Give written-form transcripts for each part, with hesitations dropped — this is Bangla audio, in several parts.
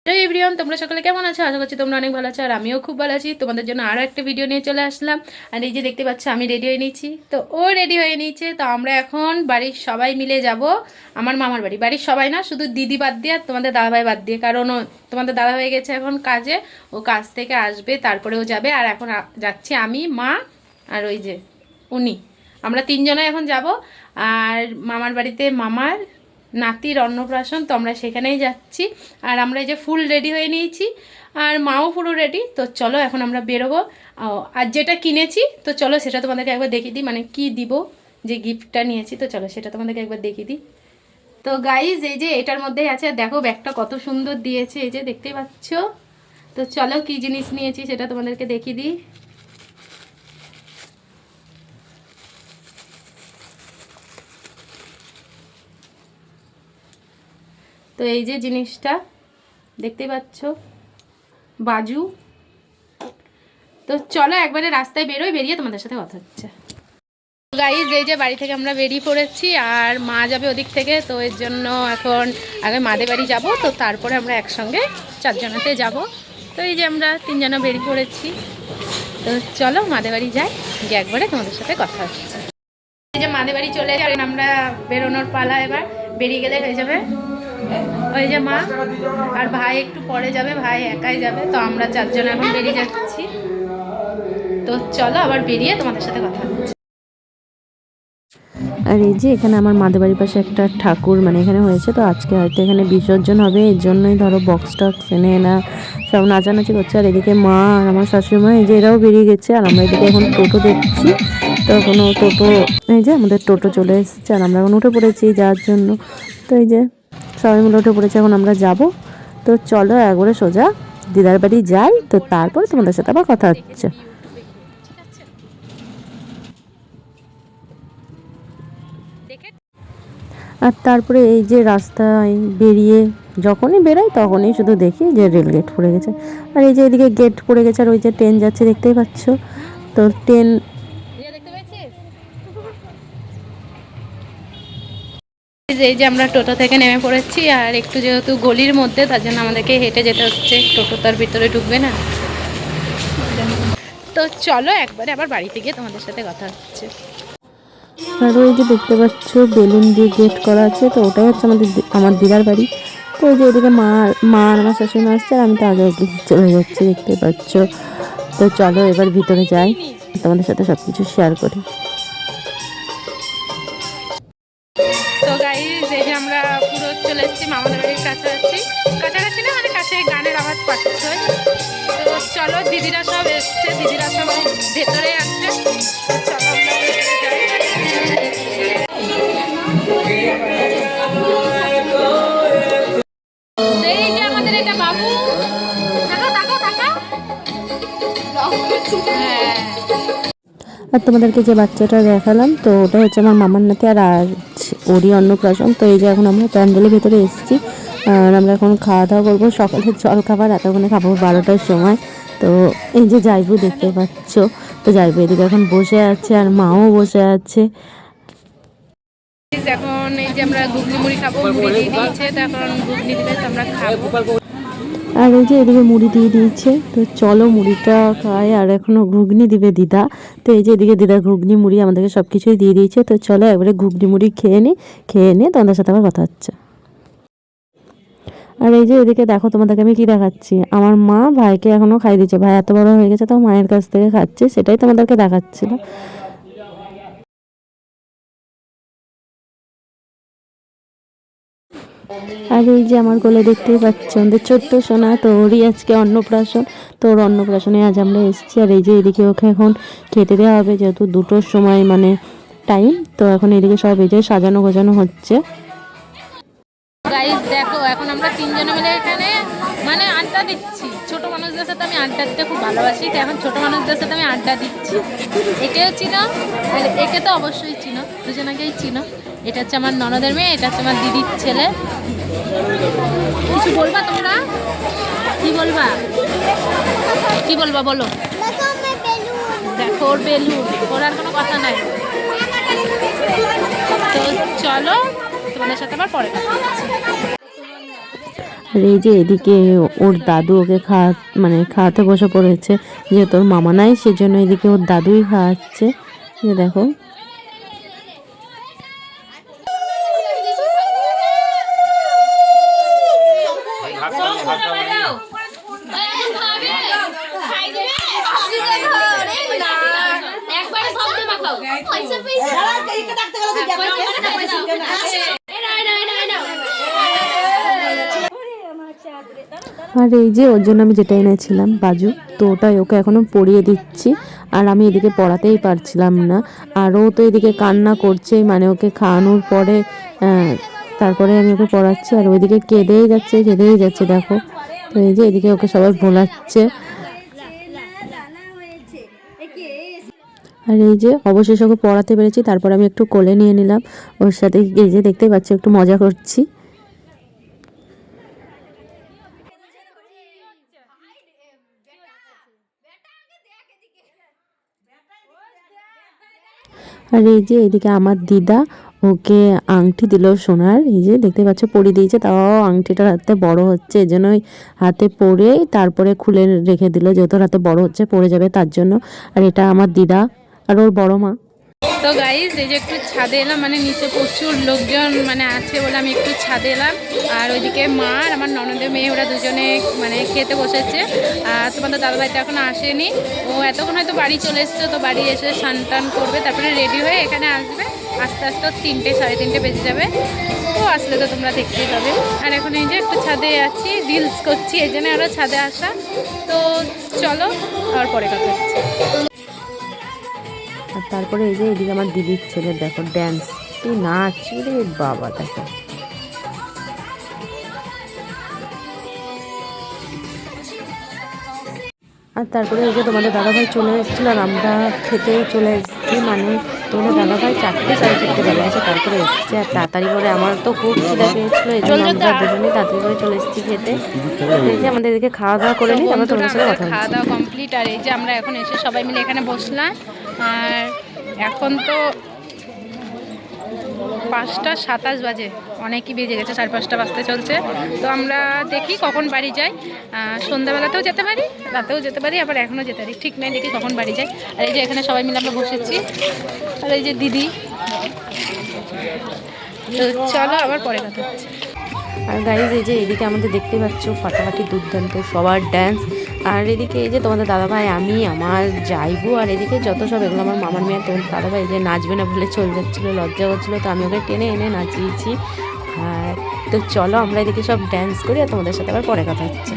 তো এভরিওয়ান, তোমরা সকলে কেমন আছো? আশা করছি তোমরা অনেক ভালো আছো, আর আমিও খুব ভালো আছি। তোমাদের জন্য আরও একটা ভিডিও নিয়ে চলে আসলাম। আর এই যে দেখতে পাচ্ছ, আমি রেডি হয়ে নিয়েছি, তো ও রেডি হয়ে নিয়েছে। তো আমরা এখন বাড়ির সবাই মিলে যাব আমার মামার বাড়ি। বাড়ির সবাই না, শুধু দিদি বাদ দিয়ে আর তোমাদের দাদাভাই বাদ দিয়ে, কারণ তোমাদের দাদা হয়ে গেছে এখন কাজে, ও কাজ থেকে আসবে তারপরে ও যাবে। আর এখন যাচ্ছি আমি, মা আর ওই যে উনি, আমরা তিনজনে এখন যাব। আর মামার বাড়িতে মামার নাতির অন্নপ্রাশন, তো আমরা সেখানেই যাচ্ছি। আর আমরা এই যে ফুল রেডি হয়ে নিয়েছি, আর মাও পুরো রেডি। তো চলো এখন আমরা বেরোবো। আর যেটা কিনেছি, তো চলো সেটা তোমাদেরকে একবার দেখিয়ে দিই, মানে কি দিব, যে গিফটটা নিয়েছি, তো চলো সেটা তোমাদেরকে একবার দেখিয়ে দিই। তো গাইজ, এই যে এটার মধ্যেই আছে, দেখো ব্যাগটা কত সুন্দর দিয়েছে, এই যে দেখতেই পাচ্ছ। তো চলো কি জিনিস নিয়েছি সেটা তোমাদেরকে দেখিয়ে দিই। তো এই যে জিনিসটা দেখতেই পাচ্ছ, বাজু। তো চলো একবারে রাস্তায় বেরোই, বেরিয়ে তোমাদের সাথে কথা হচ্ছে। গাইজ, এই যে বাড়ি থেকে আমরা বেরিয়ে পড়েছি, আর মা যাবে ওদিক থেকে, তো এর জন্য এখন আগে মাদের বাড়ি যাব, তো তারপরে আমরা একসঙ্গে চারজনাতে যাব। তো এই যে আমরা তিনজনা বেরিয়ে পড়েছি, তো চলো মাদের বাড়ি যাই, গিয়ে একবারে তোমাদের সাথে কথা হচ্ছে। এই যে মাদের বাড়ি চলে যাই, আমরা বেরোনোর পালা, এবার বেরিয়ে গেলে হয়ে যাবে। ওই যে মা আর ভাই একটু পরে যাবে, ভাই একাই যাবে, তো আমরা চারজন এখন বেরিয়ে যাচ্ছি। তো চলো আবার বেরিয়ে তোমাদের সাথে কথা হচ্ছে। আর এই যে এখানে আমার মাদের বাড়ির পাশে একটা ঠাকুর মানে এখানে হয়েছে, তো আজকে হয়তো এখানে বিসর্জন হবে, এর জন্যই ধরো বক্স টক্স এনে না সব নাচানাচি করছে। আর এদিকে মা আর আমার শাশুড়ি মা এই যে এরাও বেরিয়ে গেছে, আর আমরা এদিকে এখন টোটো দেখছি। তো এখনও টোটো, এই যে আমাদের টোটো চলে এসেছে, আর আমরা এখন উঠে পড়েছি যাওয়ার জন্য। তো এই যে সবাই মিলে উঠে পড়েছে, এখন আমরা যাব। তো চলো একবারে সোজা দিদার বাড়ি যাই, তো তারপরে তোমাদের সাথে আবার কথা হচ্ছে। আর তারপরে এই যে রাস্তায় বেরিয়ে যখনই বেরোই তখনই শুধু দেখি যে রেল গেট পড়ে গেছে। আর এই যে এদিকে গেট পড়ে গেছে, আর ওই যে ট্রেন যাচ্ছে দেখতেই পাচ্ছ। তো ট্রেন, এই যে আমরা টোটো থেকে নেমে পড়েছি, আর একটু যেহেতু গলির মধ্যে, তার জন্য আমাদেরকে হেঁটে যেতে হচ্ছে, টোটো তার ভিতরে ঢুকবে না। তো চলো একবারে আবার বাড়িতে গিয়ে তোমাদের সাথে কথা হচ্ছে। আর ওই যে দেখতে পাচ্ছ বেলুন দিয়ে গেট করা আছে, তো ওটাই হচ্ছে আমার দিদার বাড়ি। তো ওই যে ওদিকে মা আর আমার শাশুড়ি মা আসছে, আর আমি তো আগে চলে যাচ্ছি দেখতে পাচ্ছ। তো চলো এবার ভিতরে যাই, তোমাদের সাথে সব কিছু শেয়ার করি। তো গাইস, এই যে আমরা পুরো চলে এসেছি মামাদের বাড়ির কাছাকাছি, কাছাকাছি না মানে কাছে, গানের আওয়াজ পাচ্ছ। তো চলো, দিদিরা সব এসছে, দিদিরা সব ভেতরে আছে, চলো আমরা ভেতরে যাই। এই যে আমাদের এটা বাবু, আর তোমাদেরকে যে বাচ্চাটা দেখালাম, তো ওটা হচ্ছে আমার মামার নাতি, আর ওরই অন্নপ্রাশন। তো এই যে এখন আমরা প্যান্ডেলের ভেতরে এসেছি, আর আমরা এখন খাওয়া দাওয়া করবো, সকালের জল খাবার এতক্ষণে খাবো 12টার সময়। তো এই যে যাইবু দেখতে পাচ্ছ, তো যাইবু এদিকে এখন বসে আছে, আর মাও বসে আছে। এখন এই যে আমরা ঘুগনি মুড়ি খাবো, মুড়ি দিয়ে দিয়েছে, তো এখন ঘুগনি দিলে তো আমরা খাবো। আর এই যে এদিকে মুড়ি দিয়ে দিয়েছে, তো চলো মুড়িটা খাই। আর এখনো ঘুগনি দিবে দিদা, তো এই যে এদিকে দিদা ঘুগনি মুড়ি আমাদেরকে সব কিছুই দিয়ে দিয়েছে। তো চলো একবারে ঘুগনি মুড়ি খেয়ে নিয়ে তোমাদের সাথে আবার কথা হচ্ছে। আর এই যে এদিকে দেখো তোমাদেরকে আমি কি দেখাচ্ছি, আমার মা ভাইকে এখনো খাই দিচ্ছে, ভাই এত বড় হয়ে গেছে তো মায়ের কাছ থেকে খাচ্ছে, সেটাই তোমাদেরকে দেখাচ্ছিল। আর এই যে আমার কোলে দেখতেই পাচ্ছ আমাদের ছোট্ট সোনা, তো ওরই আজকে অন্নপ্রাশন। তো ওর অন্নপ্রাশনে আজ আমরা এসেছি। আর এই যে এদিকে ওকে এখন খেতে দেওয়া হবে, যেহেতু 2টোর সময় মানে টাইম। তো এখন এদিকে সব এই যে সাজানো গোছানো হচ্ছে। গাইস দেখো, এখন আমরা তিনজনে মিলে এখানে মানে আড্ডা দিচ্ছি। ছোট মানুষদের সাথে আমি আড্ডা দিতে খুব ভালোবাসি, তো এখন ছোট মানুষদের সাথে আমি আড্ডা দিচ্ছি। একেও চিনো, আর একে তো অবশ্যই চিনো, দুজনাকেই চিনো। এটা হচ্ছে আমার ননদের মেয়ে, এটা হচ্ছে আমার দিদির ছেলে। কিছু বলবা তোমরা? কি বলবা, কি বলবা বলো? দেখো ওর বেলুন, ওর আর কোনো কথা নাই। তো চলো তোমাদের সাথে আবার পরে কথা হচ্ছে। আর এই যে এদিকে ওর দাদু ওকে খাওয়াতে বসে পড়েছে, যেহেতু ওর মামা নাই সেজন্য এদিকে ওর দাদুই খাওয়াচ্ছে। যে দেখো আর এই যে ওর জন্য আমি যেটা এনেছিলাম বাজু, তো ওটাই ওকে এখনো পরিয়ে দিচ্ছি। আর আমি এদিকে পড়াতেই পারছিলাম না, আর ও তো এদিকে কান্না করছেই, মানে ওকে খাওয়ানোর পরে তারপরে আমি ওকে পড়াচ্ছি, আর ওইদিকে কেঁদেই যাচ্ছে দেখো। তো এই যে এদিকে ওকে সবাই ভোলাচ্ছে। আর এই যে অবশেষে ওকে পড়াতে পেরেছি, তারপর আমি একটু কোলে নিয়ে নিলাম ওর সাথে। এই যে দেখতেই পাচ্ছি একটু মজা করছি। আর এই যে এদিকে আমার দিদা ওকে আংটি দিল সোনার, এই যে দেখতে পাচ্ছ পরিয়ে দিয়েছে, তাও আংটিটার হাতে বড় হচ্ছে, এই জন্য হাতে পরে তারপরে খুলে রেখে দিল, যেহেতু হাতে বড় হচ্ছে পড়ে যাবে তার জন্য। আর এটা আমার দিদা আর ওর বড় মা। তো গাইস এই যে একটু ছাদে এলাম, মানে নিচে প্রচুর লোকজন মানে আছে বলে আমি একটু ছাদে এলাম। আর ওইদিকে মা আর আমার ননদের মেয়ে ওরা দুজনে মানে খেতে বসেছে। আর তোমাদের দাদাভাই তো এখন আসেনি, ও এতক্ষণ হয়তো বাড়ি চলে এসছে, তো বাড়ি এসে স্নান টান করবে, তারপরে রেডি হয়ে এখানে আসবে। আস্তে আস্তে 3টে সাড়ে 3টে বেজে যাবে, তো আসলে তো তোমরা দেখতেই পাবে। আর এখন এই যে একটু ছাদে আছি, রিলস করছি, এই জন্য আরও ছাদে আসা। তো চলো আবার পরে কথা হচ্ছে। আর তারপরে এই যে এদিকে আমার দিদির ছেলে দেখো ড্যান্স, কি নাচ রে বাবা দেখো। আর তারপরে এই যে তোমাদের দাদাভাই চলে এসেছিলো, আর আমরা খেতে চলে এসেছি, মানে তোমাদের দাদাভাই 4টে সাড়ে 4টে বেলা আছে তারপরে এসেছে। আর তাড়াতাড়ি করে আমার তো খুব খিদা পেয়েছিলো, এই জন্য আমরা দুজনেই তাড়াতাড়ি করে চলে এসেছি খেতে। এই যে আমাদের এদিকে খাওয়া দাওয়া করে নিই, তারপর তোমাদের সাথে কথা খাওয়া দাওয়া কমপ্লিট। আর এই যে আমরা এখন এসে সবাই মিলে এখানে বসলাম। আর এখন তো 5টা 27 বাজে, অনেকই বেজে গেছে, 5:30 বাজতে চলছে। তো আমরা দেখি কখন বাড়ি যাই। সন্ধ্যাবেলাতেও যেতে পারি, রাতেও যেতে পারি, আবার এখনও যেতে পারি, ঠিক নাই, দেখি কখন বাড়ি যাই। আর এই যে এখানে সবাই মিলে আমরা বসেছি, আর এই যে দিদি। তো চলো আবার পরে কথা হচ্ছে। আর গাইজ এই যে এদিকে আমাদের দেখতে পাচ্ছ ফাটাফাটি দুর্দান্ত সবার ড্যান্স। আর এদিকে এই যে তোমাদের দাদাভাই, আমি, আমার জাইবু, আর এদিকে যত সব এগুলো আমার মামার মেয়ে। তোমাদের দাদাভাই এই যে নাচবে না বলে চলে যাচ্ছিলো, লজ্জা করছিলো, তো আমি ওকে টেনে এনে নাচিয়েছি। আর তো চলো আমরা এদিকে সব ড্যান্স করি, আর তোমাদের সাথে আবার পরে কথা হচ্ছে।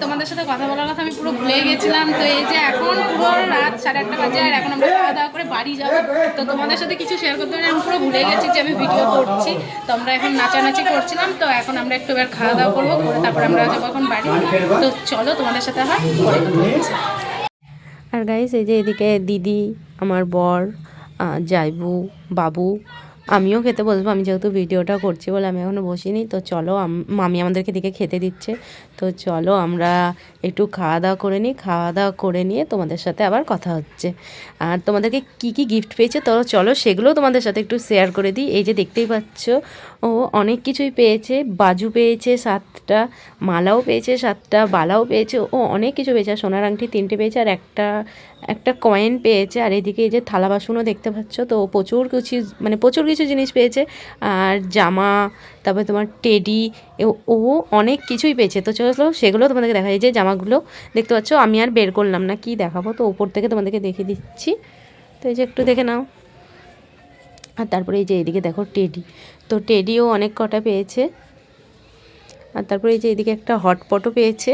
তোমাদের সাথে কথা বলার কথা আমি পুরো ভুলে গেছিলাম। তো এই যে এখন পুরো রাত 8:30 বাজে, আর এখন আমরা খাওয়া দাওয়া করে বাড়ি যাবো। তো তোমাদের সাথে কিছু শেয়ার করতে পারি, আমি পুরো ভুলে গেছি যে আমি ভিডিও করছি। তো আমরা এখন নাচানাচি করছিলাম, তো এখন আমরা একটু এবার খাওয়া দাওয়া করবো, করে তারপর আমরা যাবো এখন বাড়ি। তো চলো তোমাদের সাথে আবার পরে কথা হচ্ছে। আর গাইস এই যে এদিকে দিদি, আমার বর, জাইবু, বাবু, আমিও খেতে বসবো। আমি যেহেতু ভিডিওটা করছি বলে আমি এখনও বসিনি। তো চলো মামি আমাদেরকে দিকে খেতে দিচ্ছে, তো চলো আমরা একটু খাওয়া দাওয়া করে নিই। খাওয়া দাওয়া করে নিয়ে তোমাদের সাথে আবার কথা হচ্ছে। আর তোমাদেরকে কি কি গিফট পেয়েছে তো চলো সেগুলোও তোমাদের সাথে একটু শেয়ার করে দিই। এই যে দেখতেই পাচ্ছ ও অনেক কিছুই পেয়েছে, বাজু পেয়েছে 7টা, মালাও পেয়েছে 7টা, বালাও পেয়েছে, ও অনেক কিছু পেয়েছে। আর সোনার আংটি 3টে পেয়েছে, আর একটা কয়েন পেয়েছে। আর এদিকে এই যে থালা বাসনও দেখতে পাচ্ছ, তো প্রচুর কিছু জিনিস পেয়েছে। আর জামা, তারপরে তোমার টেডি, ও অনেক কিছুই পেয়েছে। তো চলো সেগুলো তোমাদেরকে দেখা যায়। যে জামাগুলো দেখতে পাচ্ছ, আমি আর বের করলাম না, কি দেখাবো, তো ওপর থেকে তোমাদেরকে দেখিয়ে দিচ্ছি। তো এই যে একটু দেখে নাও। আর তারপরে এই যে এদিকে দেখো টেডি, তো টেডিও অনেক কটা পেয়েছে। আর তারপরে এই যে এদিকে একটা হটপটও পেয়েছে।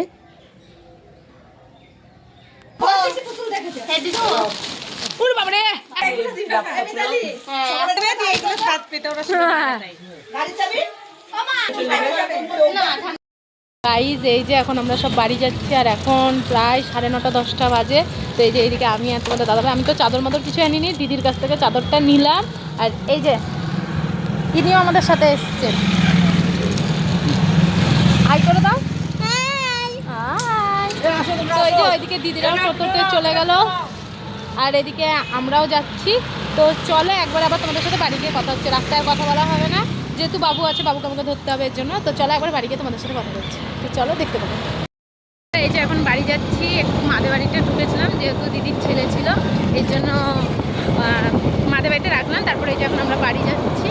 গাইজ এই যে এখন আমরা সব বাড়ি যাচ্ছি আর এখন প্রায় 9:30 10টা বাজে। তো এই যে এইদিকে আমি আর তোমাদের দাদাভাই, আমি তো চাদর মাদর কিছু আনিনি, দিদির কাছ থেকে চাদরটা নিলাম। আর এই যে ইনিও আমাদের সাথে এসছেন, হাই করে দাও। তো এই যে ওইদিকে দিদিরাও টোটোতে চলে গেল আর এদিকে আমরাও যাচ্ছি। তো চলো একবার আবার তোমাদের সাথে বাড়ি গিয়ে কথা হচ্ছে, রাস্তায় আর কথা বলা হবে না যেহেতু বাবু আছে, বাবুকে আমাকে ধরতে হবে এর জন্য। তো চলো একবার বাড়ি গিয়ে তোমাদের সাথে কথা বলছি, তো চলো দেখতে পাবো। এই যে এখন বাড়ি যাচ্ছি, একটু মাদের বাড়িতে ঢুকেছিলাম যেহেতু দিদির ছেলে ছিল এই জন্য মাদের বাড়িতে রাখলাম। তারপরে এই যে এখন আমরা বাড়ি যাচ্ছি,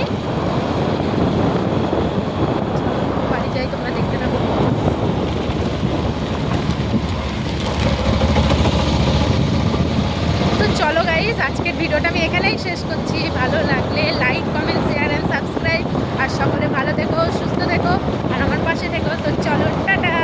বাড়ি যাই তোমরা দেখতে পাবো। তো চলো গাইজ আজকের ভিডিওটা আমি এখানেই শেষ করছি। ভালো লাগলে like comment share and subscribe, আর সকলে ভালো থেকো সুস্থ থেকো আর আমার পাশে থেকো। তো চলো টাটা।